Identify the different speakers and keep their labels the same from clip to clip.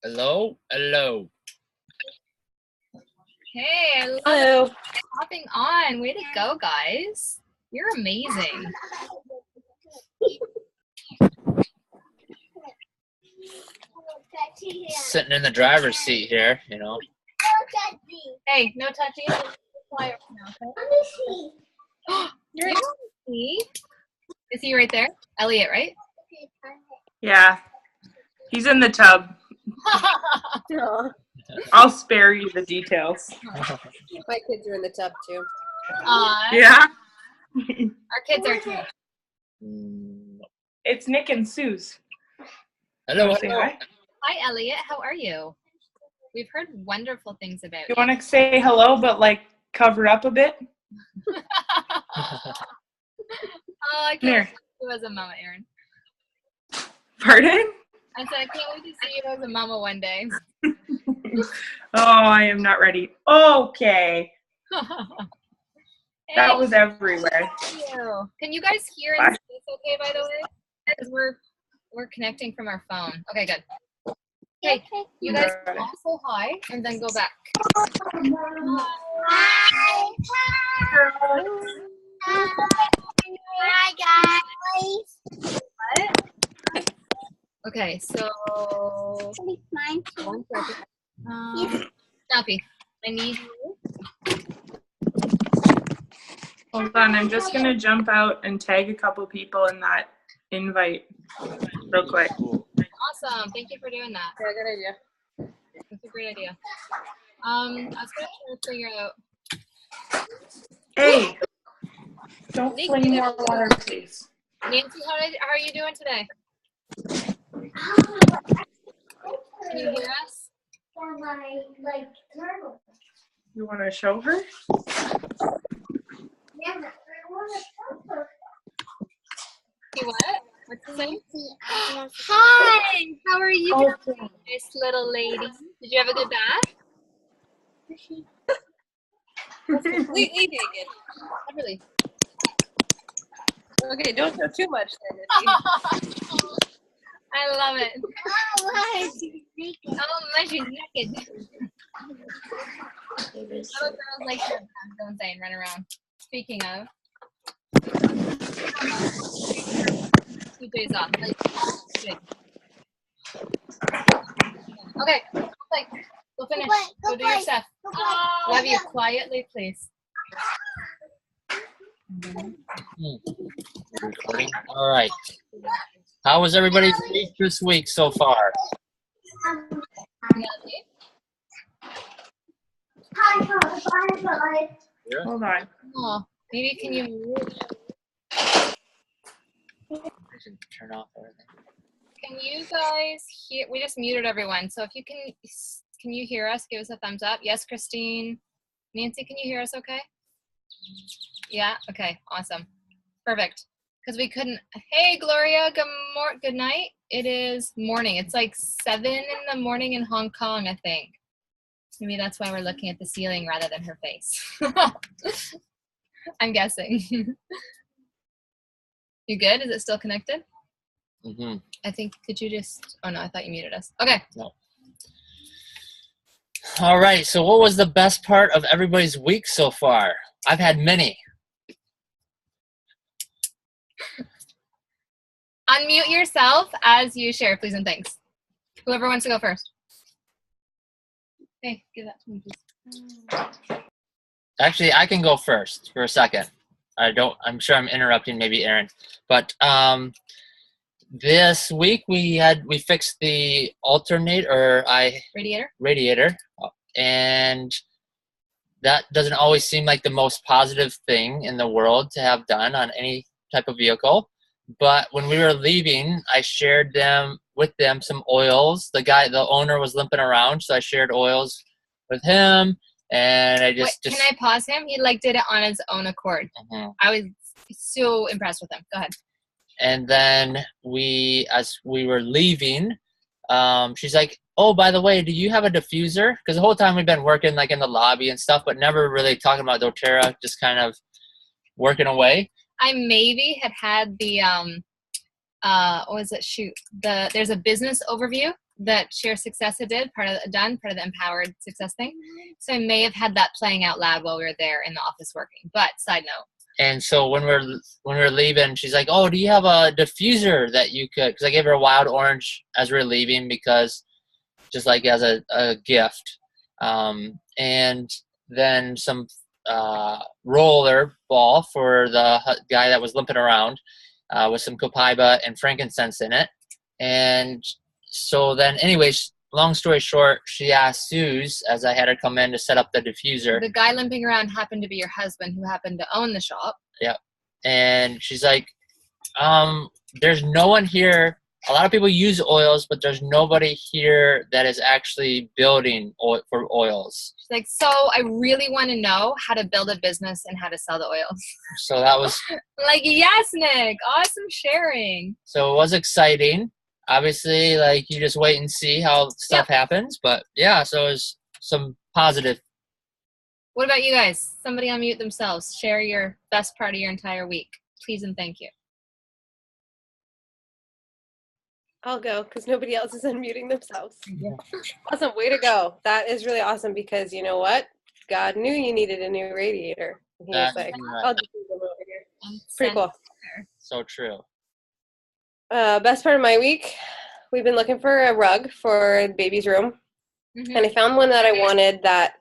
Speaker 1: Hello, hello.
Speaker 2: Hey, I love
Speaker 3: Hello.
Speaker 2: hopping on. Way to go, guys. You're amazing.
Speaker 1: Sitting in the driver's seat here, you know.
Speaker 2: Hey, no touching. Quiet now, okay? You're in. Is he right there? Elliot, right?
Speaker 3: Yeah, he's in the tub. I'll spare you the details.
Speaker 4: My kids are in the tub too.
Speaker 3: Yeah,
Speaker 2: Our kids are too.
Speaker 3: it's Nick and Sue's.
Speaker 1: Hello,
Speaker 3: Say
Speaker 1: hello.
Speaker 3: hi.
Speaker 2: Hi, Elliot. How are you? We've heard wonderful things about
Speaker 3: You
Speaker 2: you.
Speaker 3: want to say hello, but like cover up a bit?
Speaker 2: Oh, I
Speaker 3: Come
Speaker 2: can't
Speaker 3: here.
Speaker 2: wait to see you as a mama, Erin.
Speaker 3: Pardon?
Speaker 2: I said I can't wait to see you as a mama one day.
Speaker 3: Oh, I am not ready. Okay,
Speaker 2: Hey,
Speaker 3: that was everywhere.
Speaker 2: thank you. Can you guys hear and see us okay, by the way? Because we're connecting from our phone. Okay, good. Okay, you guys
Speaker 3: Got it.
Speaker 2: also hi and then go back.
Speaker 5: Hi guys.
Speaker 2: What? Okay, so
Speaker 5: Mine too.
Speaker 2: 1 second. Snappy, I need you.
Speaker 3: Hold on, I'm just gonna jump out and tag a couple people in that invite real quick.
Speaker 2: Awesome. Thank you for doing that.
Speaker 4: Yeah, good idea.
Speaker 2: That's a great idea. I was gonna try to figure out.
Speaker 3: Hey, don't fling more water, please.
Speaker 2: Nancy, how are you doing today? Can you hear us?
Speaker 5: For my turtle.
Speaker 3: You want to show her?
Speaker 5: Yeah, I want to touch her.
Speaker 2: See what? What's his name?
Speaker 5: Hi.
Speaker 2: Hi. How are you
Speaker 3: Okay.
Speaker 2: doing, this little lady? Did you have a good bath?
Speaker 4: Completely naked.
Speaker 2: Not really.
Speaker 4: Okay, don't show too much then. Missy.
Speaker 2: I love it.
Speaker 5: Oh, why is she naked?
Speaker 2: Oh my, she's naked. Little girls like to have fun, don't they, and run around. Speaking of. PJ's off. Okay, like, go finish. Go do your stuff. Love you. Quietly, please.
Speaker 1: Recording. All right. How was everybody's week this week so far?
Speaker 3: Hold on.
Speaker 2: Oh, maybe can you mute?
Speaker 1: I should turn off everything.
Speaker 2: Can you guys hear? We just muted everyone. So if you can you hear us? Give us a thumbs up. Yes, Christine. Nancy, can you hear us okay? Yeah? Okay, awesome. Perfect. Because we couldn't. Hey, Gloria, good night. It is morning. It's like 7 in the morning in Hong Kong, I think. Maybe that's why we're looking at the ceiling rather than her face. I'm guessing. You good? Is it still connected?
Speaker 1: Mm-hmm.
Speaker 2: I think, could you just, oh no, I thought you muted us. Okay.
Speaker 1: No. All right. So what was the best part of everybody's week so far? I've had many.
Speaker 2: Unmute yourself as you share, please and thanks. Whoever wants to go first. Hey, give that to me, please.
Speaker 1: Actually, I can go first for a second. I'm sure I'm interrupting maybe Erin, but this week we fixed the radiator, and that doesn't always seem like the most positive thing in the world to have done on any type of vehicle. But when we were leaving, I shared with them some oils. The owner was limping around, so I shared oils with him. And I just
Speaker 2: Wait, can I pause him? He did it on his own accord. I was so impressed with him. Go ahead.
Speaker 1: And then as we were leaving, she's like, "Oh, by the way, do you have a diffuser?" Because the whole time we've been working like in the lobby and stuff, but never really talking about doTERRA, just kind of working away.
Speaker 2: I maybe had the what was it? Shoot, there's a business overview that Share Success had part of the Empowered Success thing. So I may have had that playing out loud while we were there in the office working. But side note.
Speaker 1: And so when we're leaving, she's like, "Oh, do you have a diffuser that you could?" Because I gave her a wild orange as we were leaving, because just like as a gift, and then some roller ball for the guy that was limping around, with some copaiba and frankincense in it. And so then, anyways, long story short, she asked Suze, as I had her come in to set up the diffuser.
Speaker 2: The guy limping around happened to be your husband, who happened to own the shop.
Speaker 1: Yeah. And she's like, there's no one here. A lot of people use oils, but there's nobody here that is actually building oil for oils.
Speaker 2: She's like, so I really want to know how to build a business and how to sell the oils.
Speaker 1: So that was
Speaker 2: like, yes, Nick, awesome sharing.
Speaker 1: So it was exciting. Obviously, like, you just wait and see how stuff happens. But yeah, so it was some positive.
Speaker 2: What about you guys? Somebody unmute themselves. Share your best part of your entire week. Please and thank you.
Speaker 4: I'll go because nobody else is unmuting themselves. Awesome. Way to go. That is really awesome, because you know what? God knew you needed a new radiator. And he was like, I'll just move them over here. Pretty cool.
Speaker 1: So true.
Speaker 4: Best part of my week, we've been looking for a rug for baby's room.
Speaker 2: Mm-hmm.
Speaker 4: And I found one that I wanted that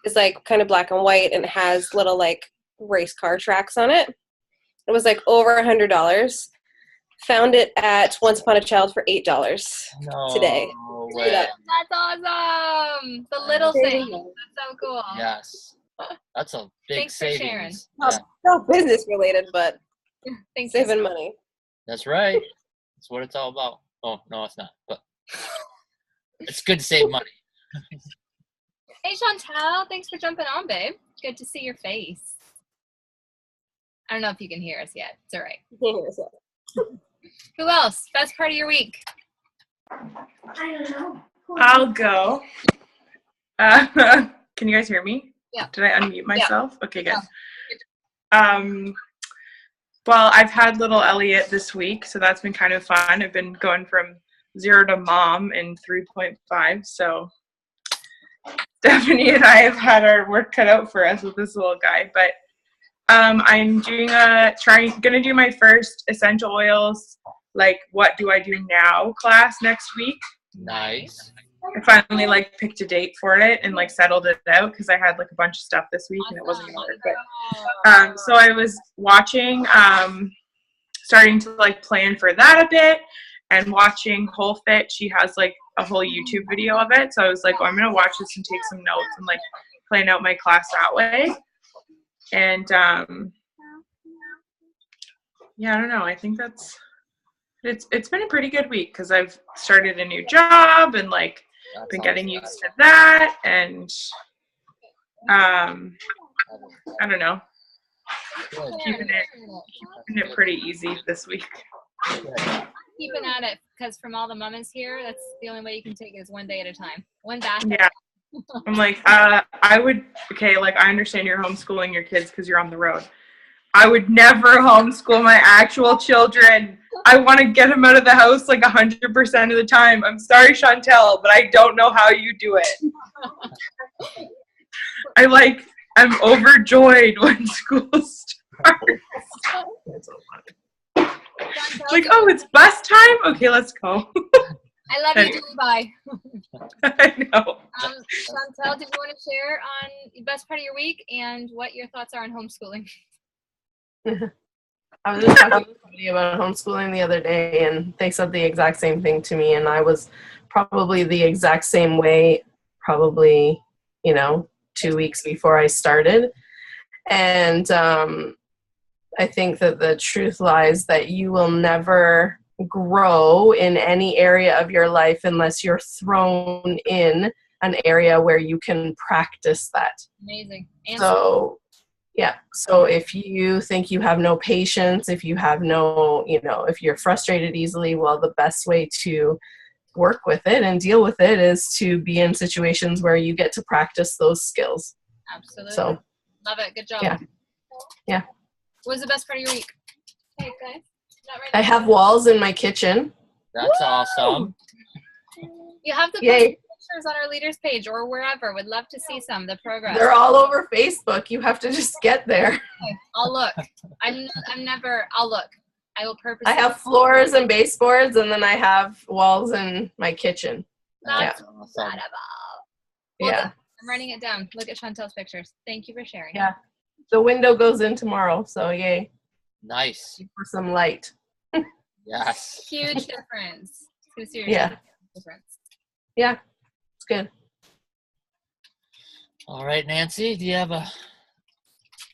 Speaker 4: is like kind of black and white and has little like race car tracks on it. It was like over $100. Found it at Once Upon a Child for $8 today.
Speaker 1: No way.
Speaker 2: That's awesome. The little thing. That's so cool.
Speaker 1: Yes. That's a big
Speaker 2: Thanks for sharing.
Speaker 1: savings.
Speaker 4: Yeah. No business related, but
Speaker 2: Thanks.
Speaker 4: saving money.
Speaker 1: That's right. That's what it's all about. Oh, no, it's not. But it's good to save money.
Speaker 2: Hey, Chantel. Thanks for jumping on, babe. Good to see your face. I don't know if you can hear us yet. It's all right. Who else? Best part of your week?
Speaker 5: I don't know.
Speaker 3: I'll go. Can you guys hear me?
Speaker 2: Yeah.
Speaker 3: Did I unmute myself? Yeah. Okay, good. Yeah. Well, I've had little Elliot this week, so that's been kind of fun. I've been going from 0 to mom in 3.5, so Stephanie and I have had our work cut out for us with this little guy. But I'm doing gonna do my first essential oils, like what do I do now class next week.
Speaker 1: Nice.
Speaker 3: I finally like picked a date for it and like settled it out because I had like a bunch of stuff this week and it wasn't gonna work. But so I was watching, starting to like plan for that a bit, and watching Whole Fit. She has like a whole YouTube video of it. So I was like, oh, I'm gonna watch this and take some notes and like plan out my class that way. And yeah, I don't know. I think it's been a pretty good week because I've started a new job and like been getting used to that, and I don't know, keeping it pretty easy this week.
Speaker 2: Keeping at it, because from all the mamas here, that's the only way you can take it is one day at a time. One bath.
Speaker 3: Yeah. I'm like, I understand you're homeschooling your kids because you're on the road. I would never homeschool my actual children. I want to get them out of the house like 100% of the time. I'm sorry, Chantel, but I don't know how you do it. I'm overjoyed when school starts. Like, oh, it's bus time? Okay, let's go.
Speaker 2: I love you, Julie. Bye.
Speaker 3: I know.
Speaker 2: Chantel, did you want to share on the best part of your week and what your thoughts are on homeschooling?
Speaker 6: I was just talking to somebody about homeschooling the other day, and they said the exact same thing to me, and I was probably the exact same way, 2 weeks before I started. And I think that the truth lies that you will never grow in any area of your life unless you're thrown in an area where you can practice that.
Speaker 2: Amazing.
Speaker 6: So if you think you have no patience, if you have if you're frustrated easily, well, the best way to work with it and deal with it is to be in situations where you get to practice those skills.
Speaker 2: Absolutely.
Speaker 6: So
Speaker 2: love it. Good job.
Speaker 6: Yeah.
Speaker 2: What was the best part of your week? Hey, guys.
Speaker 6: I have walls in my kitchen.
Speaker 1: That's awesome.
Speaker 2: You have to put
Speaker 6: Yay.
Speaker 2: pictures on our leaders page or wherever. Would love to see some of the progress.
Speaker 6: They're all over Facebook. You have to just get there.
Speaker 2: Okay, I'll look. I'm never. I'll look. I will purposely.
Speaker 6: I have floors and baseboards, and then I have walls in my kitchen.
Speaker 2: That's
Speaker 1: Awesome.
Speaker 2: incredible. Well,
Speaker 6: Yeah.
Speaker 2: I'm writing it down. Look at Chantel's pictures. Thank you for sharing.
Speaker 6: Yeah. The window goes in tomorrow, so yay
Speaker 1: Nice.
Speaker 6: for some light.
Speaker 1: Yes.
Speaker 2: Huge difference. It's gonna see
Speaker 6: Yeah.
Speaker 2: difference.
Speaker 6: Yeah, it's good.
Speaker 1: All right, Nancy, do you have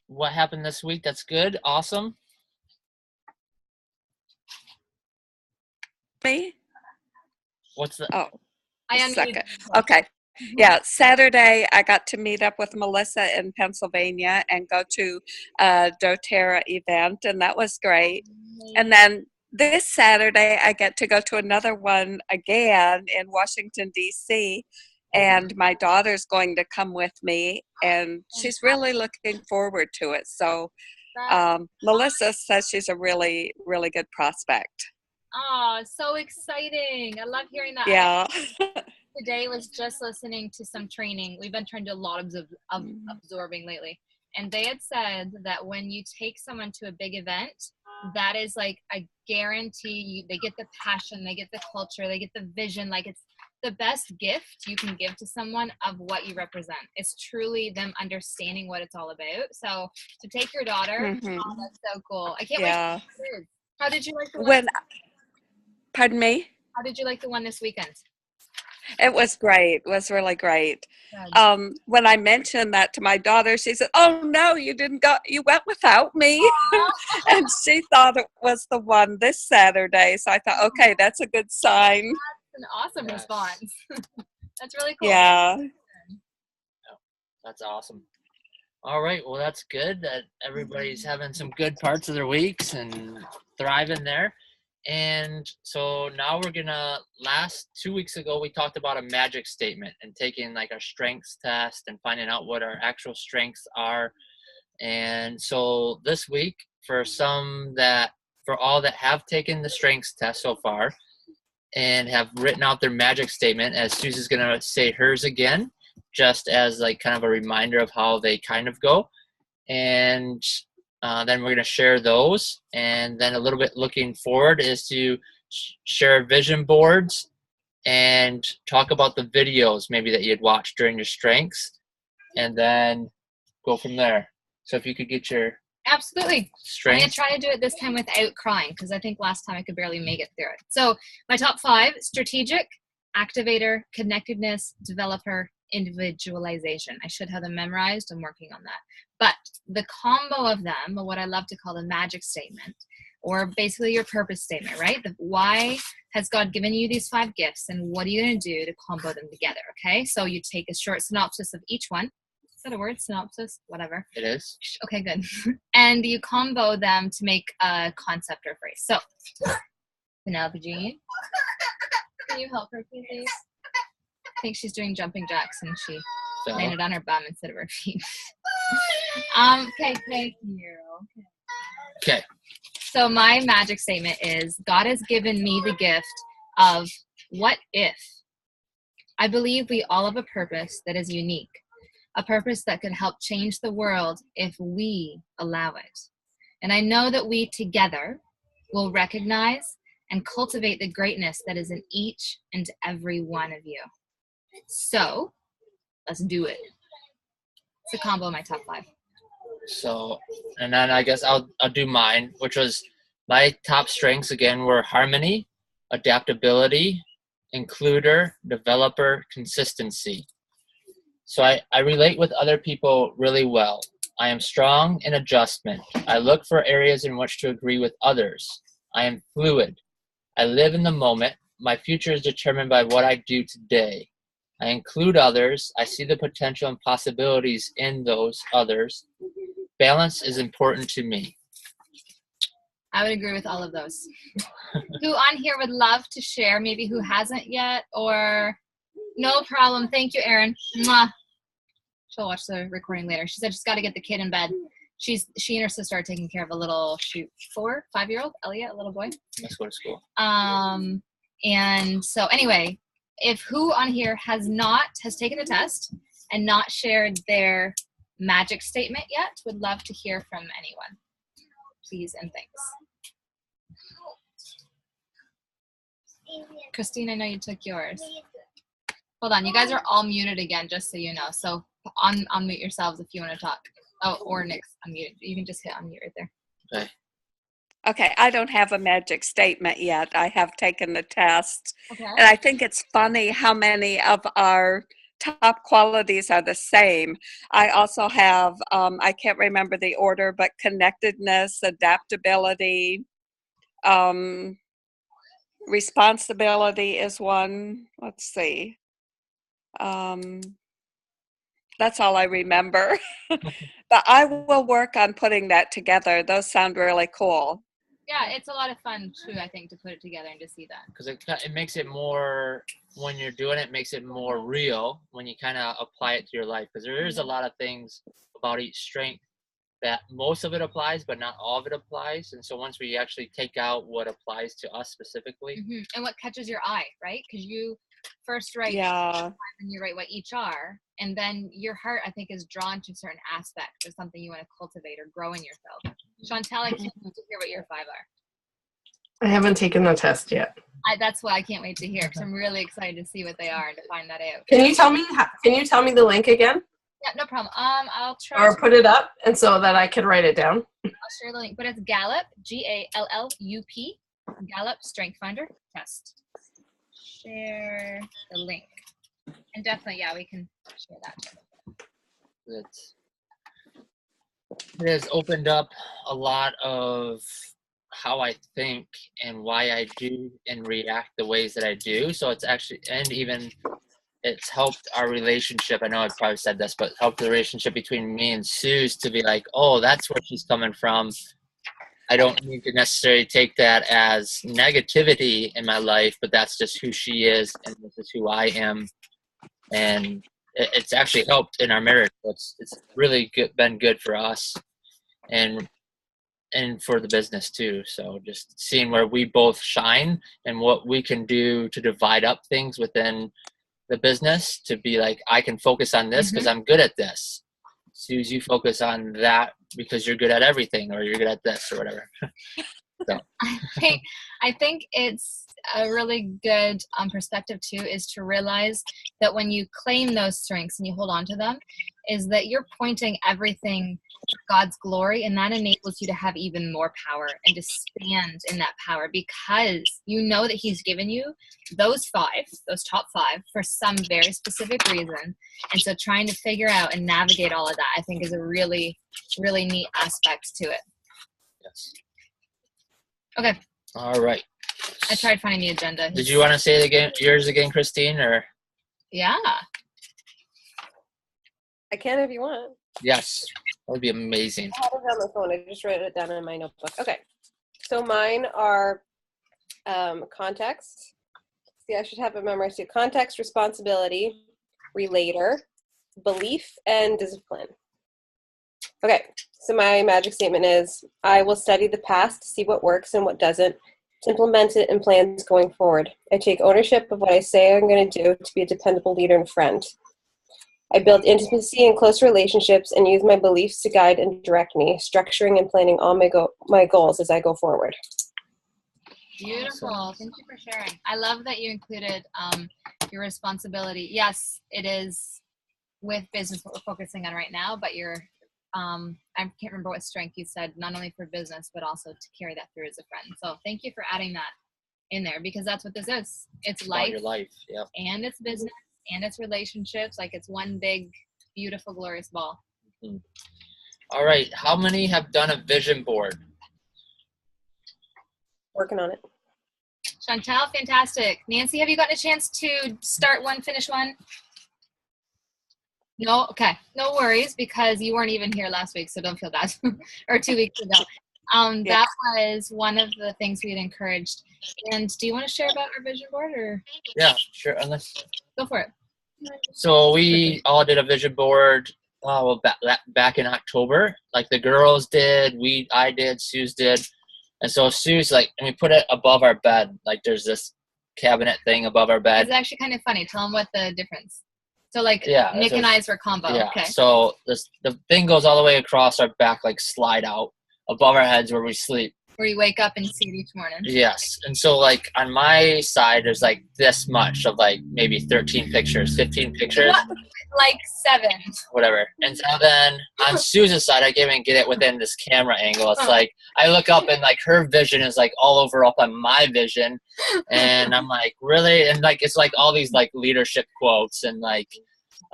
Speaker 1: what happened this week that's good? Awesome.
Speaker 7: Me?
Speaker 1: What's the
Speaker 7: Oh,
Speaker 2: I
Speaker 7: a
Speaker 2: unmuted
Speaker 7: second.
Speaker 2: myself.
Speaker 7: Okay. Yeah, Saturday I got to meet up with Melissa in Pennsylvania and go to a doTERRA event, and that was great. And then this Saturday I get to go to another one again in Washington, D.C., and my daughter's going to come with me, and she's really looking forward to it. So Melissa says she's a really, really good prospect.
Speaker 2: Oh, so exciting. I love hearing that.
Speaker 7: Yeah.
Speaker 2: Today was just listening to some training. We've been trying to do a lot of absorbing lately. And they had said that when you take someone to a big event, that is like, I guarantee you, they get the passion, they get the culture, they get the vision. Like, it's the best gift you can give to someone of what you represent. It's truly them understanding what it's all about. So to take your daughter, oh, that's so cool. I can't wait to see it. How did you like the one?
Speaker 7: Pardon me?
Speaker 2: How did you like the one this weekend?
Speaker 7: It was great. It was really great.
Speaker 2: Good.
Speaker 7: When I mentioned that to my daughter, she said, "Oh no, you didn't go. You went without me." And she thought it was the one this Saturday. So I thought, okay, that's a good sign.
Speaker 2: That's an awesome response. That's really cool.
Speaker 7: Yeah.
Speaker 1: That's awesome. All right, well, that's good that everybody's having some good parts of their weeks and thriving there. And so now we're gonna, 2 weeks ago, we talked about a magic statement and taking like a strengths test and finding out what our actual strengths are. And so this week, for all that have taken the strengths test so far and have written out their magic statement, as Susie's gonna say hers again, just as like kind of a reminder of how they kind of go. And then we're going to share those. And then a little bit looking forward is to share vision boards and talk about the videos maybe that you'd watched during your strengths, and then go from there. So if you could get your
Speaker 2: Absolutely.
Speaker 1: strengths.
Speaker 2: I'm going to try to do it this time without crying, because I think last time I could barely make it through it. So my top 5: strategic, activator, connectedness, developer, individualization. I should have them memorized. I'm working on that. But the combo of them, or what I love to call the magic statement, or basically your purpose statement, right? Why has God given you these 5 gifts, and what are you going to do to combo them together? Okay, so you take a short synopsis of each one. Is that a word? Synopsis? Whatever.
Speaker 1: It is.
Speaker 2: Okay, good. And you combo them to make a concept or phrase. So, Penelope Jean, can you help her, please? I think she's doing jumping jacks and she landed on her bum instead of her feet. Okay, thank you.
Speaker 1: Okay.
Speaker 2: So my magic statement is, God has given me the gift of what if. I believe we all have a purpose that is unique, a purpose that could help change the world if we allow it. And I know that we together will recognize and cultivate the greatness that is in each and every one of you. So let's do it. It's a combo of my top 5.
Speaker 1: So, and then I guess I'll do mine, which was my top strengths again were harmony, adaptability, includer, developer, consistency. So I relate with other people really well. I am strong in adjustment. I look for areas in which to agree with others. I am fluid. I live in the moment. My future is determined by what I do today. I include others. I see the potential and possibilities in those others. Balance is important to me.
Speaker 2: I would agree with all of those. Who on here would love to share, maybe who hasn't yet, or no problem. Thank you, Erin. Mwah. She'll watch the recording later. She said she's got to get the kid in bed. She and her sister are taking care of a little 5-year-old Elliot, a little boy.
Speaker 1: Let's go to school.
Speaker 2: And so anyway, if who on here has taken the test and not shared their magic statement yet, would love to hear from anyone. Please and thanks. Christine, I know you took yours. Hold on, you guys are all muted again, just so you know. So unmute yourselves if you want to talk. Oh, or Nick's unmuted. You can just hit unmute right there.
Speaker 1: Okay.
Speaker 7: Okay, I don't have a magic statement yet. I have taken the test.
Speaker 2: Okay.
Speaker 7: And I think it's funny how many of our top qualities are the same. I also have, I can't remember the order, but connectedness, adaptability, responsibility is one. Let's see. That's all I remember. But I will work on putting that together. Those sound really cool.
Speaker 2: Yeah, it's a lot of fun too, I think, to put it together and to see that.
Speaker 1: Because it makes it more, when you're doing it, makes it more real when you kind of apply it to your life. Because there is a lot of things about each strength that most of it applies, but not all of it applies. And so once we actually take out what applies to us specifically.
Speaker 2: And what catches your eye, right? Because you first write
Speaker 7: Yeah.
Speaker 2: and you write what each are, and then your heart, I think, is drawn to a certain aspect or something you want to cultivate or grow in yourself. Chantel, I can't wait to hear what your 5 are.
Speaker 6: I haven't taken the test yet.
Speaker 2: That's why I can't wait to hear, because I'm really excited to see what they are and to find that out.
Speaker 6: Can you tell me the link again?
Speaker 2: Yeah, no problem. I'll try
Speaker 6: Or put it up and so that I can write it down.
Speaker 2: I'll share the link, but it's Gallup, Gallup, Gallup Strength Finder Test. Share the link. And definitely, yeah, we can share that.
Speaker 1: It has opened up a lot of how I think and why I do and react the ways that I do. So it's actually, and even it's helped our relationship. I know I probably said this, but helped the relationship between me and Suze to be like, oh, that's where she's coming from. I don't need to necessarily take that as negativity in my life, but that's just who she is, and this is who I am. And it's actually helped in our marriage. It's really been good for us, and for the business too. So just seeing where we both shine and what we can do to divide up things within the business, to be like, I can focus on this because I'm good at this. Suze, you focus on that because you're good at everything, or you're good at this or whatever. So.
Speaker 2: I think it's a really good perspective too, is to realize that when you claim those strengths and you hold on to them, is that you're pointing everything to God's glory, and that enables you to have even more power and to stand in that power, because you know that He's given you those top 5 for some very specific reason. And so trying to figure out and navigate all of that, I think, is a really, really neat aspect to it.
Speaker 1: Yes.
Speaker 2: Okay.
Speaker 1: All right.
Speaker 2: I tried finding the agenda.
Speaker 1: Did you want to say it again, yours again, Christine, or?
Speaker 2: Yeah.
Speaker 4: I can if you want.
Speaker 1: Yes, that would be amazing.
Speaker 4: I have it on my phone. I just wrote it down in my notebook. Okay. So mine are context. See, I should have it memorized too. Context, responsibility, relator, belief, and discipline. Okay. So my magic statement is, I will study the past to see what works and what doesn't, to implement it in plans going forward. I take ownership of what I say I'm going to do to be a dependable leader and friend. I build intimacy and close relationships and use my beliefs to guide and direct me, structuring and planning all my goals as I go forward.
Speaker 2: Beautiful. Thank you for sharing. I love that you included your responsibility. Yes, it is with business what we're focusing on right now, but you're I can't remember what strength you said, not only for business, but also to carry that through as a friend. So thank you for adding that in there, because that's what this is. It's life,
Speaker 1: your life, yeah,
Speaker 2: and it's business, and it's relationships. Like, it's one big, beautiful, glorious ball.
Speaker 1: All right. How many have done a vision board?
Speaker 4: Working on it.
Speaker 2: Chantel, fantastic. Nancy, have you gotten a chance to start one, finish one? No? Okay. No worries, because you weren't even here last week, so don't feel bad. Or 2 weeks ago. That was one of the things we had encouraged. And do you want to share about our vision board, or?
Speaker 1: Yeah, sure.
Speaker 2: Go for it.
Speaker 1: So we all did a vision board back in October. Like the girls did, I did, Suze did. And so Suze, and we put it above our bed. Like there's this cabinet thing above our bed.
Speaker 2: It's actually kind of funny. Tell them what the difference. So like
Speaker 1: Yeah,
Speaker 2: Nick and I's were combo.
Speaker 1: Yeah.
Speaker 2: Okay.
Speaker 1: So the thing goes all the way across our back, like slide out above our heads where we sleep.
Speaker 2: Where you wake up and see it each morning.
Speaker 1: Yes. And so like on my side, there's like this much of like maybe 13 pictures, 15 pictures.
Speaker 2: Like 7.
Speaker 1: Whatever. And so then on Susan's side, I can't even get it within this camera angle. It's like I look up and like her vision is like all over up on my vision. And I'm like, really? And like it's like all these like leadership quotes and like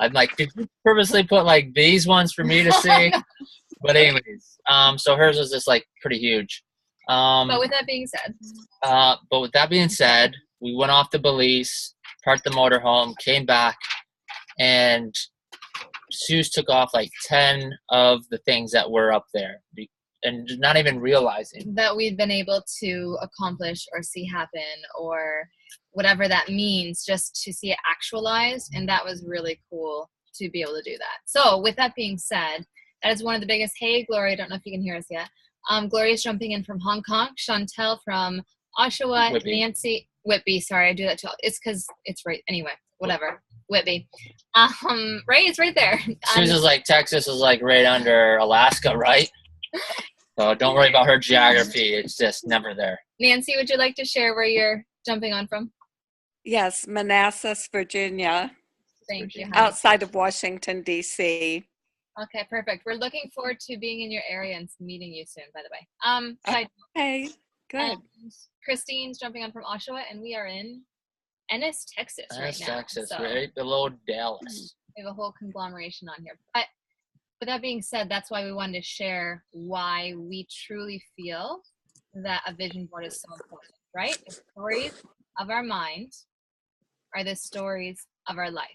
Speaker 1: I'm like, did you purposely put like these ones for me to see? But anyways, so hers was just like pretty huge.
Speaker 2: But with that being said, we went off to Belize,
Speaker 1: parked the motorhome, came back, and Suze took off like 10 of the things that were up there, and not even realizing
Speaker 2: that we've been able to accomplish or see happen or whatever that means, just to see it actualized. And that was really cool to be able to do that. So with that being said, that is one of the biggest. Hey, Gloria, I don't know if you can hear us yet. Gloria's jumping in from Hong Kong. Chantel from Oshawa.
Speaker 1: Whitby.
Speaker 2: Nancy Whitby. Sorry, I do that too. It's because it's right. Anyway, whatever. Whitby. Right, it's right there.
Speaker 1: Suze is like, Texas is like right under Alaska, right? So don't worry about her geography. It's just never there.
Speaker 2: Nancy, would you like to share where you're jumping on from?
Speaker 7: Yes, Manassas, Virginia,
Speaker 2: Thank you.
Speaker 7: outside of Washington, D.C.
Speaker 2: Okay, perfect. We're looking forward to being in your area and meeting you soon, by the way.
Speaker 7: Okay, good.
Speaker 2: Christine's jumping on from Oshawa, and we are in Ennis, Texas right now.
Speaker 1: Texas,
Speaker 2: So
Speaker 1: right below Dallas.
Speaker 2: we have a whole conglomeration on here. But with that being said, that's why we wanted to share why we truly feel that a vision board is so important, right? The stories of our mind are the stories of our life.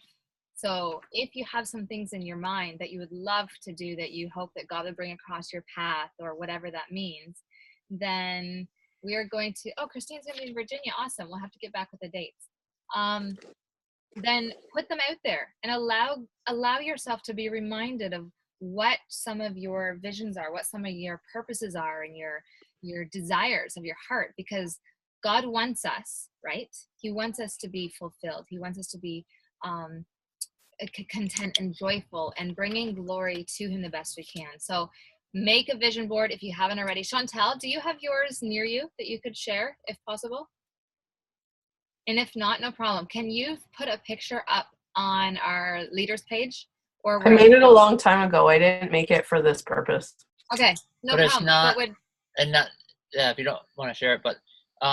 Speaker 2: So if you have some things in your mind that you would love to do, that you hope that God would bring across your path or whatever that means, then we are going to, Christine's going to be in Virginia. Awesome. We'll have to get back with the dates. Then put them out there and allow yourself to be reminded of what some of your visions are, what some of your purposes are, and your desires of your heart, because God wants us, right? He wants us to be fulfilled. He wants us to be content and joyful and bringing glory to him the best we can. So make a vision board if you haven't already. Chantel, do you have yours near you that you could share if possible? And if not, no problem. Can you put a picture up on our leaders page? Or
Speaker 6: I made it a long time ago. I didn't make it for this purpose.
Speaker 2: Okay, no
Speaker 1: But
Speaker 2: problem.
Speaker 1: it's not, if you don't want to share it, but
Speaker 2: she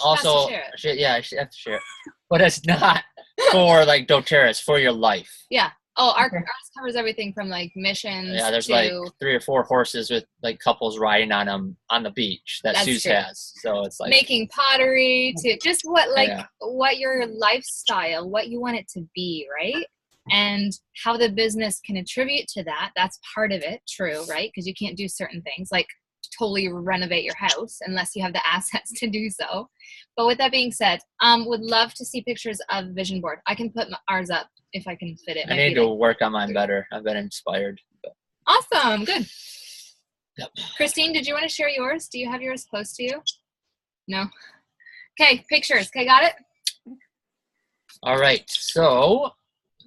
Speaker 1: also,
Speaker 2: has to share it.
Speaker 1: she has to share it. But it's not for like doTERRA, it's for your life.
Speaker 2: Yeah. Ours covers everything from like missions.
Speaker 1: Yeah, there's
Speaker 2: to,
Speaker 1: like 3 or 4 horses with like couples riding on them on the beach that Suze has. So it's like
Speaker 2: making pottery to just what your lifestyle, what you want it to be, right? And how the business can attribute to that. That's part of it, true, right? Because you can't do certain things like totally renovate your house unless you have the assets to do so. But with that being said, would love to see pictures of vision board. I can put ours up if I can fit it.
Speaker 1: I need to work on mine better. I've been inspired. But.
Speaker 2: Awesome, good.
Speaker 1: Yep.
Speaker 2: Christine, did you want to share yours? Do you have yours close to you? No. Okay, pictures. Okay, got it?
Speaker 1: All right, so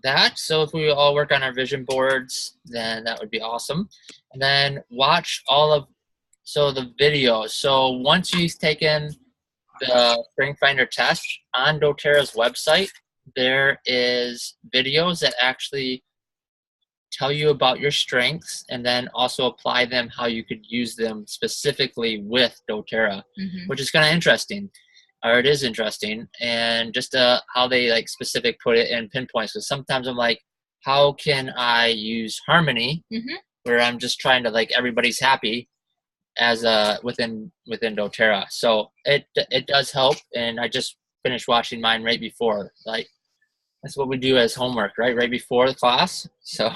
Speaker 1: if we all work on our vision boards, then that would be awesome. And then watch the videos. So once you've taken the Strength Finder test on doTERRA's website, there is videos that actually tell you about your strengths and then also apply them how you could use them specifically with doTERRA, which is kind of interesting. Or it is interesting, and just how they like specific put it in pinpoints. Because sometimes I'm like, how can I use harmony where I'm just trying to like everybody's happy as within doTERRA. So it does help, and I just finished watching mine right before. Like that's what we do as homework, right? Right before the class. So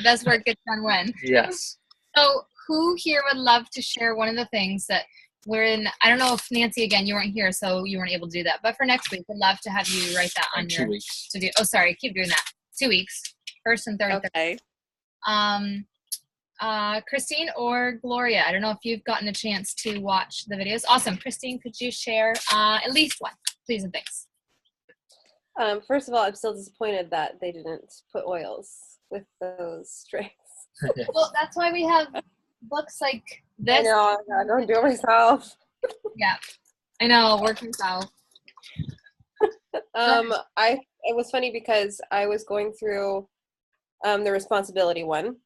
Speaker 2: best work gets done when.
Speaker 1: Yes.
Speaker 2: So who here would love to share one of the things that we're in? I don't know if Nancy, again, you weren't here, so you weren't able to do that. But for next week, we'd love to have you write that on
Speaker 1: 2 weeks.
Speaker 2: To do. Oh, sorry, keep doing that. 2 weeks, 1st and 3rd.
Speaker 7: Okay.
Speaker 2: Christine or Gloria, I don't know if you've gotten a chance to watch the videos. Awesome. Christine, could you share at least one, please and thanks?
Speaker 4: First of all, I'm still disappointed that they didn't put oils with those strings.
Speaker 2: Well, that's why we have books like this.
Speaker 4: I know, I don't do it myself.
Speaker 2: Yeah, I know. Work yourself.
Speaker 4: It was funny because I was going through the responsibility one,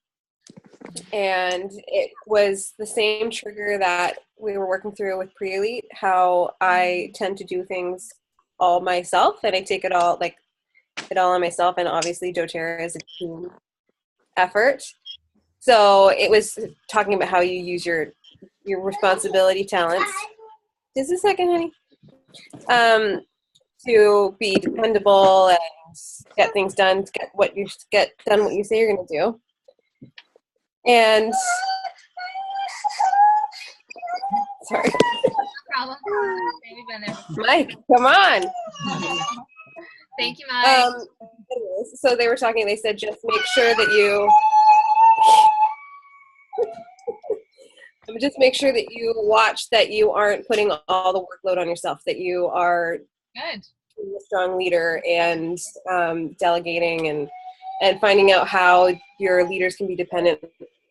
Speaker 4: and it was the same trigger that we were working through with pre-elite, how I tend to do things all myself, and I take it all on myself, and obviously doTERRA is a team effort. So it was talking about how you use your responsibility talents. Just a second, honey. To be dependable and get things done, to get done what you say you're going to do. And sorry,
Speaker 2: No problem. We've been there before.
Speaker 4: Mike, come on.
Speaker 2: Thank you, Mike.
Speaker 4: Anyways, so they were talking. They said just make sure that you watch that you aren't putting all the workload on yourself. That you are
Speaker 2: Good.
Speaker 4: being a strong leader and delegating and finding out how your leaders can be dependent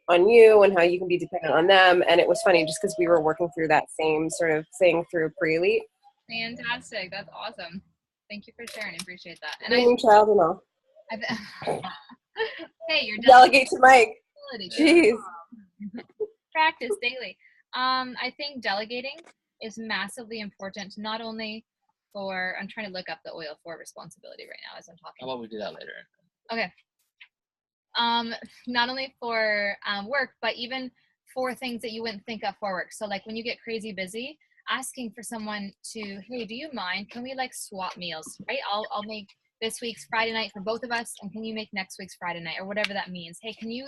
Speaker 4: on you and how you can be dependent on them. And it was funny just because we were working through that same sort of thing through pre-elite.
Speaker 2: Fantastic. That's awesome. Thank you for sharing. I appreciate that. And
Speaker 4: New child and all.
Speaker 2: Hey, you're
Speaker 4: Delegate to Mike. Jeez.
Speaker 2: Practice daily. I think delegating is massively important, not only for, I'm trying to look up the oil for responsibility right now as I'm talking.
Speaker 1: How about we do that later?
Speaker 2: Okay. Not only for work, but even for things that you wouldn't think of for work. So like when you get crazy busy, asking for someone to, hey, do you mind? Can we like swap meals, right? I'll make this week's Friday night for both of us, and can you make next week's Friday night, or whatever that means? Hey, do you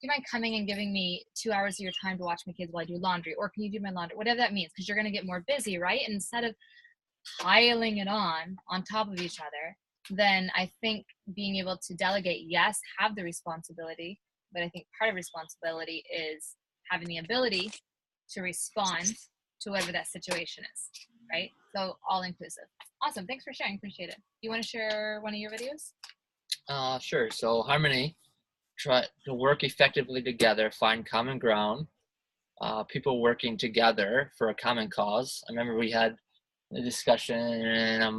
Speaker 2: mind coming and giving me 2 hours of your time to watch my kids while I do laundry? Or can you do my laundry? Whatever that means, because you're going to get more busy, right? And instead of piling it on top of each other, then I think being able to delegate, yes, have the responsibility, but I think part of responsibility is having the ability to respond to whatever that situation is, right? So all inclusive. Awesome. Thanks for sharing. Appreciate it. You want to share one of your videos?
Speaker 1: Sure. So harmony, try to work effectively together, find common ground, people working together for a common cause. I remember we had a discussion a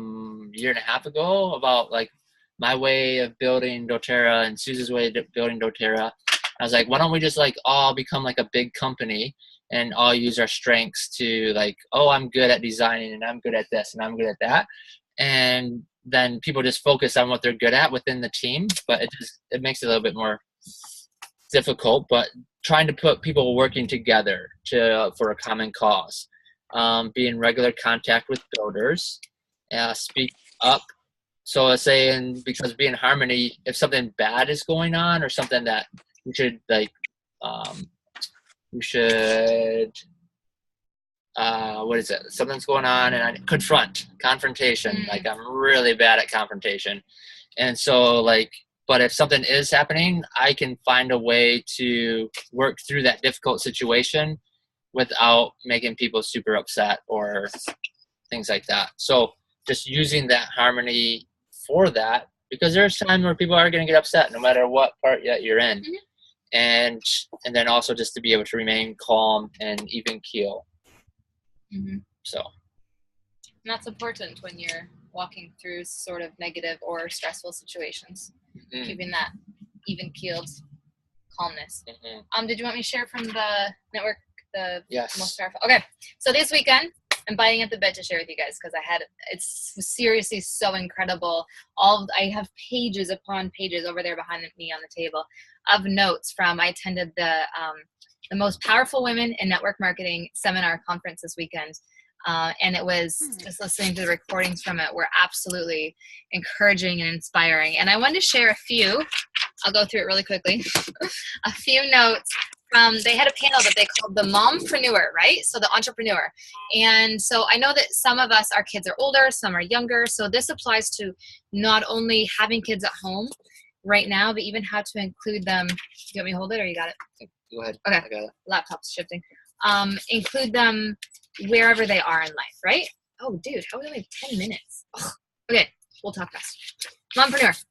Speaker 1: year and a half ago about like my way of building doTERRA and Suze's way of building doTERRA. I was like, why don't we just like all become like a big company and all use our strengths to like, oh, I'm good at designing and I'm good at this and I'm good at that. And then people just focus on what they're good at within the team, but it makes it a little bit more difficult, but trying to put people working together for a common cause. Be in regular contact with builders, speak up. So let's say, because being harmony, if something bad is going on or something that we should like, what is it? Something's going on and I confrontation. Like I'm really bad at confrontation. And so like, but if something is happening, I can find a way to work through that difficult situation without making people super upset or things like that. So just using that harmony for that, because there's times where people are going to get upset no matter what part that you're in. Mm-hmm. And then also just to be able to remain calm and even keel.
Speaker 2: Mm-hmm.
Speaker 1: So.
Speaker 2: And that's important when you're walking through sort of negative or stressful situations. Mm-hmm. Keeping that even keeled calmness. Mm-hmm. Did you want me to share from the network?
Speaker 1: Yes.
Speaker 2: Most powerful. Okay, so this weekend I'm biting at the bit to share with you guys because it's seriously so incredible. I have pages upon pages over there behind me on the table of notes from. I attended the most powerful women in network marketing seminar conference this weekend, and it was just listening to the recordings from it were absolutely encouraging and inspiring. And I wanted to share a few. I'll go through it really quickly. A few notes. They had a panel that they called the mompreneur, right? So the entrepreneur. And so I know that some of us, our kids are older, some are younger. So this applies to not only having kids at home right now, but even how to include them. Do you want me to hold it or you got it?
Speaker 1: Go ahead.
Speaker 2: Okay.
Speaker 1: I got it.
Speaker 2: Laptop's shifting. Include them wherever they are in life, right? Oh, dude, how was only 10 minutes? Ugh. Okay. We'll talk fast. Mompreneur.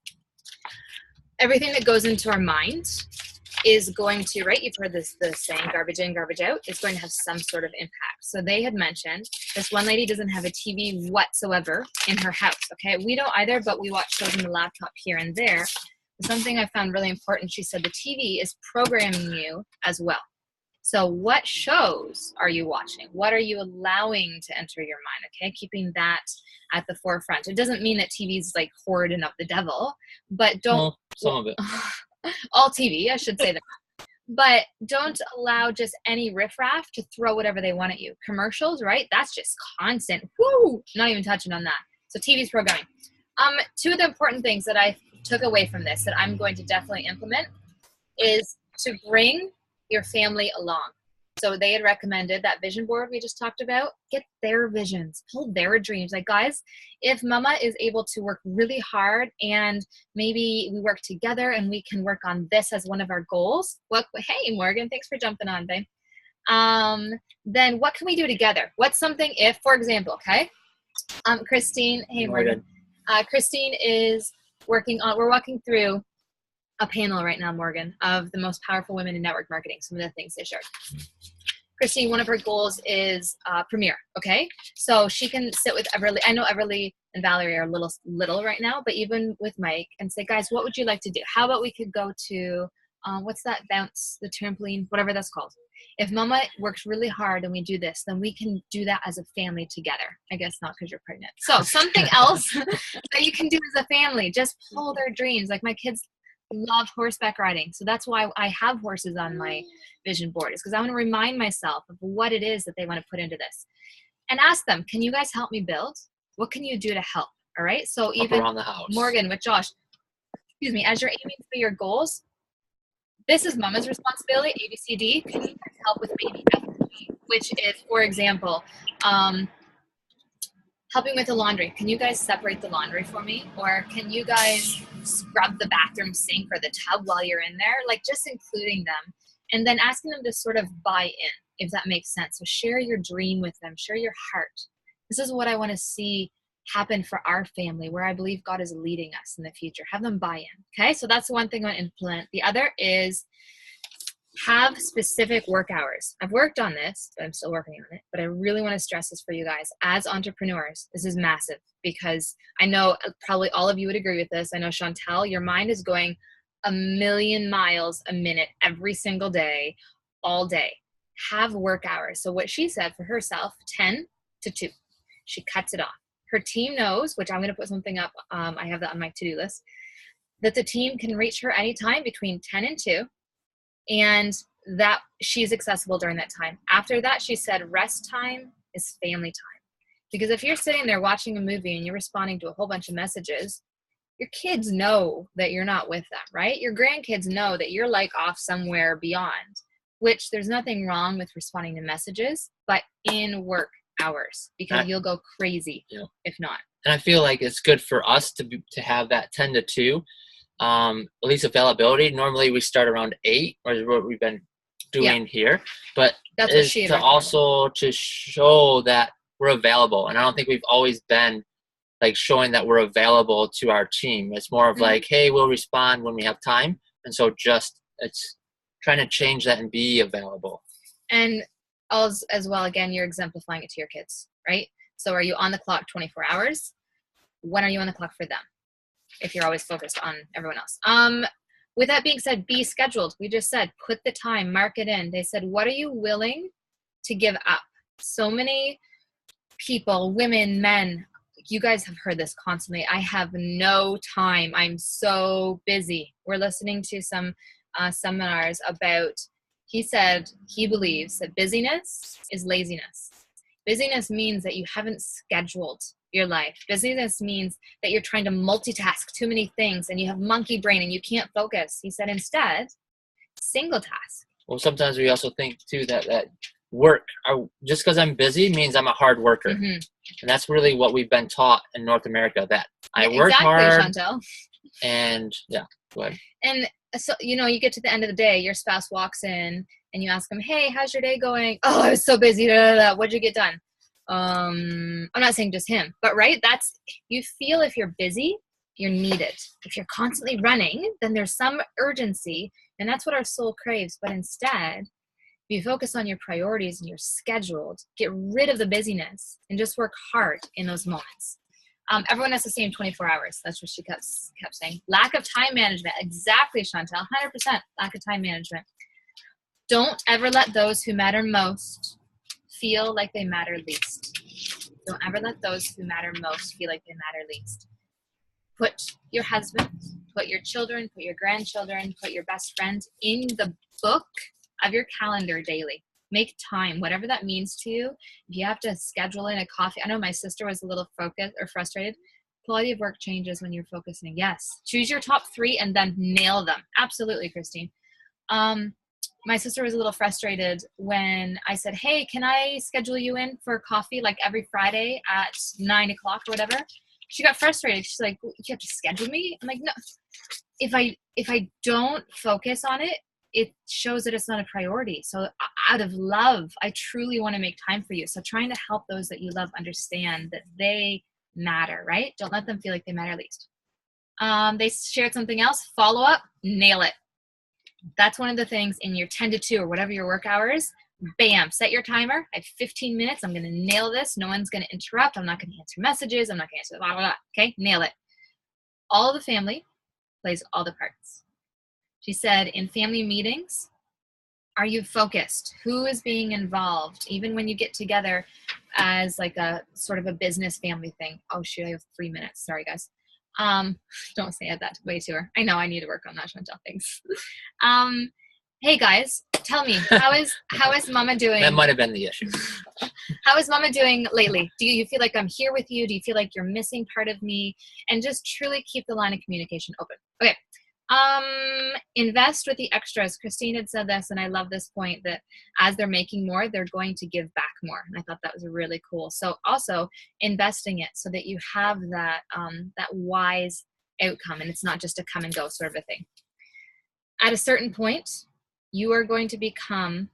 Speaker 2: Everything that goes into our mind is going to, right? You've heard this, the saying, garbage in, garbage out. It's going to have some sort of impact. So they had mentioned this one lady doesn't have a TV whatsoever in her house. Okay, we don't either, but we watch shows on the laptop here and there. Something I found really important, she said the TV is programming you as well. So what shows are you watching? What are you allowing to enter your mind? Okay, keeping that at the forefront. It doesn't mean that TV is like hoarding of the devil, but don't.
Speaker 1: Well, some of it.
Speaker 2: All TV, I should say that. But don't allow just any riffraff to throw whatever they want at you. Commercials, right? That's just constant. Woo! Not even touching on that. So TV's programming. Two of the important things that I took away from this that I'm going to definitely implement is to bring your family along. So they had recommended that vision board we just talked about. Get their visions, pull their dreams. Like, guys, if mama is able to work really hard and maybe we work together and we can work on this as one of our goals. Hey, Morgan, thanks for jumping on, babe. Then what can we do together? What's something if, for example, okay, Christine, hey, Morgan. Christine is working on, we're walking through a panel right now, Morgan, of the most powerful women in network marketing, some of the things they shared. Christine, one of her goals is Premier, okay? So she can sit with Everly. I know Everly and Valerie are little right now, but even with Mike and say, guys, what would you like to do? How about we could go to, what's that bounce, the trampoline, whatever that's called. If mama works really hard and we do this, then we can do that as a family together. I guess not because you're pregnant. So something else that you can do as a family, just pull their dreams. Like my kids love horseback riding. So that's why I have horses on my vision board, is because I want to remind myself of what it is that they want to put into this. And ask them, can you guys help me build? What can you do to help? All right. So even
Speaker 1: around the house. Morgan
Speaker 2: with Josh, excuse me, as you're aiming for your goals, this is mama's responsibility, ABCD. Can you guys help with maybe FG, which is, for example, helping with the laundry. Can you guys separate the laundry for me? Or can you guys scrub the bathroom sink or the tub while you're in there? Like just including them and then asking them to sort of buy in, if that makes sense. So share your dream with them, share your heart. This is what I want to see happen for our family, where I believe God is leading us in the future. Have them buy in. Okay, so that's one thing I want to implement. The other is have specific work hours. I've worked on this, but I'm still working on it. But I really want to stress this for you guys. As entrepreneurs, this is massive because I know probably all of you would agree with this. I know, Chantel, your mind is going 1,000,000 miles a minute every single day, all day. Have work hours. So what she said for herself, 10 to 2. She cuts it off. Her team knows, which I'm going to put something up. I have that on my to-do list, that the team can reach her anytime between 10 and 2. And that she's accessible during that time. After that, she said rest time is family time. Because if you're sitting there watching a movie and you're responding to a whole bunch of messages, your kids know that you're not with them, right? Your grandkids know that you're like off somewhere beyond, which there's nothing wrong with responding to messages, but in work hours, because you'll go crazy if not.
Speaker 1: And I feel like it's good for us to have that 10 to 2. At least availability. Normally we start around 8, or is what we've been doing here. But
Speaker 2: that's what she
Speaker 1: to also to show that we're available. And I don't think we've always been like showing that we're available to our team. It's more of like, hey, we'll respond when we have time. And so just it's trying to change that and be available.
Speaker 2: And as well, again, you're exemplifying it to your kids, right? So are you on the clock 24 hours? When are you on the clock for them? If you're always focused on everyone else. With that being said, be scheduled. We just said, put the time, mark it in. They said, what are you willing to give up? So many people, women, men, you guys have heard this constantly. I have no time. I'm so busy. We're listening to some seminars about, he said he believes that busyness is laziness. Busyness means that you haven't scheduled your life. Busyness means that you're trying to multitask too many things and you have monkey brain and you can't focus. He said instead, single task.
Speaker 1: Well, sometimes we also think too that work, just because I'm busy means I'm a hard worker.
Speaker 2: Mm-hmm.
Speaker 1: And that's really what we've been taught in North America, that I work hard.
Speaker 2: Chantel.
Speaker 1: And go ahead.
Speaker 2: And so, you get to the end of the day, your spouse walks in and you ask them, hey, how's your day going? Oh, I was so busy. What'd you get done? I'm not saying just him, but right, that's, you feel if you're busy, you're needed. If you're constantly running, then there's some urgency, and that's what our soul craves. But instead, if you focus on your priorities and you're scheduled, get rid of the busyness and just work hard in those moments. Everyone has the same 24 hours. That's what she kept saying. Lack of time management. Exactly, Chantel. 100% lack of time management. Don't ever let those who matter most feel like they matter least. Don't ever let those who matter most feel like they matter least. Put your husband, put your children, put your grandchildren, put your best friends in the book of your calendar daily. Make time, whatever that means to you. If you have to schedule in a coffee, I know my sister was a little focused or frustrated. Quality of work changes when you're focusing. Yes, choose your top 3 and then nail them. Absolutely, Christine. My sister was a little frustrated when I said, hey, can I schedule you in for coffee like every Friday at 9 o'clock or whatever? She got frustrated. She's like, you have to schedule me? I'm like, no. If I don't focus on it, it shows that it's not a priority. So out of love, I truly want to make time for you. So trying to help those that you love understand that they matter, right? Don't let them feel like they matter least. They shared something else. Follow up, nail it. That's one of the things in your 10 to 2 or whatever your work hours. Bam, set your timer. I have 15 minutes. I'm going to nail this. No one's going to interrupt. I'm not going to answer messages. I'm not going to answer blah, blah, blah. Okay, nail it. All the family plays all the parts. She said, in family meetings, are you focused? Who is being involved? Even when you get together as like a sort of a business family thing. Oh shoot, I have 3 minutes. Sorry guys. Don't say that way to her. I know I need to work on that, Chantel. Thanks. Hey guys, tell me, how is Mama doing?
Speaker 1: That might have been the issue.
Speaker 2: How is Mama doing lately? Do you feel like I'm here with you? Do you feel like you're missing part of me? And just truly keep the line of communication open. Okay. Invest with the extras. Christine had said this, and I love this point, that as they're making more, they're going to give back more. And I thought that was really cool. So also investing it so that you have that, that wise outcome, and it's not just a come and go sort of a thing. At a certain point, you are going to become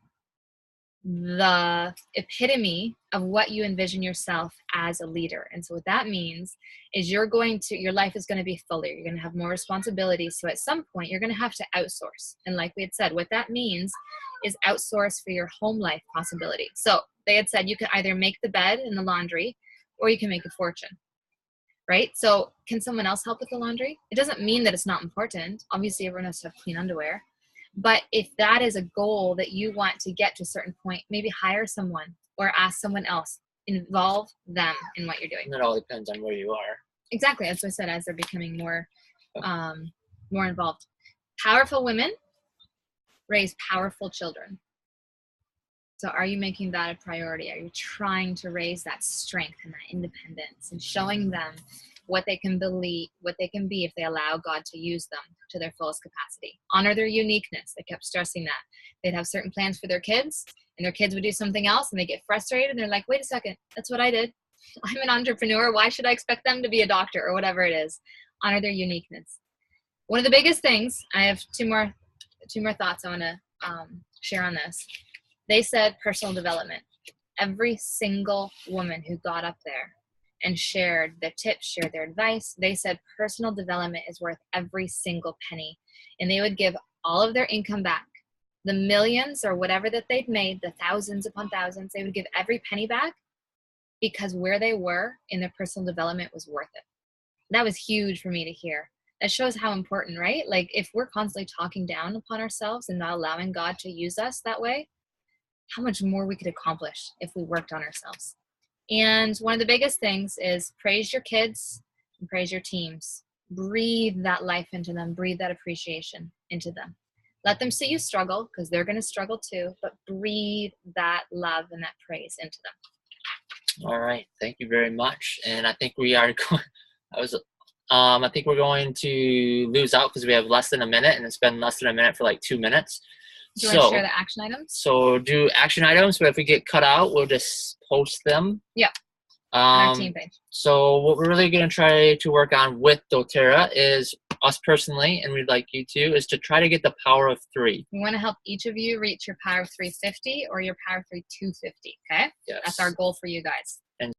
Speaker 2: the epitome of what you envision yourself as a leader. And so what that means is your life is going to be fuller. You're going to have more responsibilities. So at some point you're going to have to outsource. And like we had said, what that means is outsource for your home life possibility. So they had said you can either make the bed and the laundry, or you can make a fortune, right? So can someone else help with the laundry? It doesn't mean that it's not important. Obviously everyone has to have clean underwear. But if that is a goal that you want to get to a certain point, maybe hire someone or ask someone else. Involve them in what you're doing.
Speaker 1: It all depends on where you are.
Speaker 2: Exactly. As I said, as they're becoming more involved. Powerful women raise powerful children. So are you making that a priority? Are you trying to raise that strength and that independence and showing them what they can believe, what they can be if they allow God to use them to their fullest capacity? Honor their uniqueness. They kept stressing that. They'd have certain plans for their kids, and their kids would do something else, and they get frustrated, and they're like, wait a second, that's what I did. I'm an entrepreneur. Why should I expect them to be a doctor or whatever it is? Honor their uniqueness. One of the biggest things, I have two more thoughts I want to share on this. They said personal development. Every single woman who got up there and shared their tips, shared their advice, they said personal development is worth every single penny. And they would give all of their income back. The millions or whatever that they'd made, the thousands upon thousands, they would give every penny back because where they were in their personal development was worth it. That was huge for me to hear. That shows how important, right? Like if we're constantly talking down upon ourselves and not allowing God to use us that way, how much more we could accomplish if we worked on ourselves. And one of the biggest things is praise your kids and praise your teams. Breathe that life into them. Breathe that appreciation into them. Let them see you struggle because they're going to struggle too, but breathe that love and that praise into them.
Speaker 1: All right. Thank you very much. And I think we are going, I think we're going to lose out because we have less than a minute, and it's been less than a minute for like 2 minutes.
Speaker 2: Do you want to share the action items?
Speaker 1: So do action items, but if we get cut out, we'll just post them.
Speaker 2: Yeah. On our team page.
Speaker 1: So what we're really going to try to work on with doTERRA is us personally, and we'd like you to, is to try to get the power of 3.
Speaker 2: We want to help each of you reach your power of 350 or your power of 250. Okay.
Speaker 1: Yes.
Speaker 2: That's our goal for you guys.
Speaker 1: And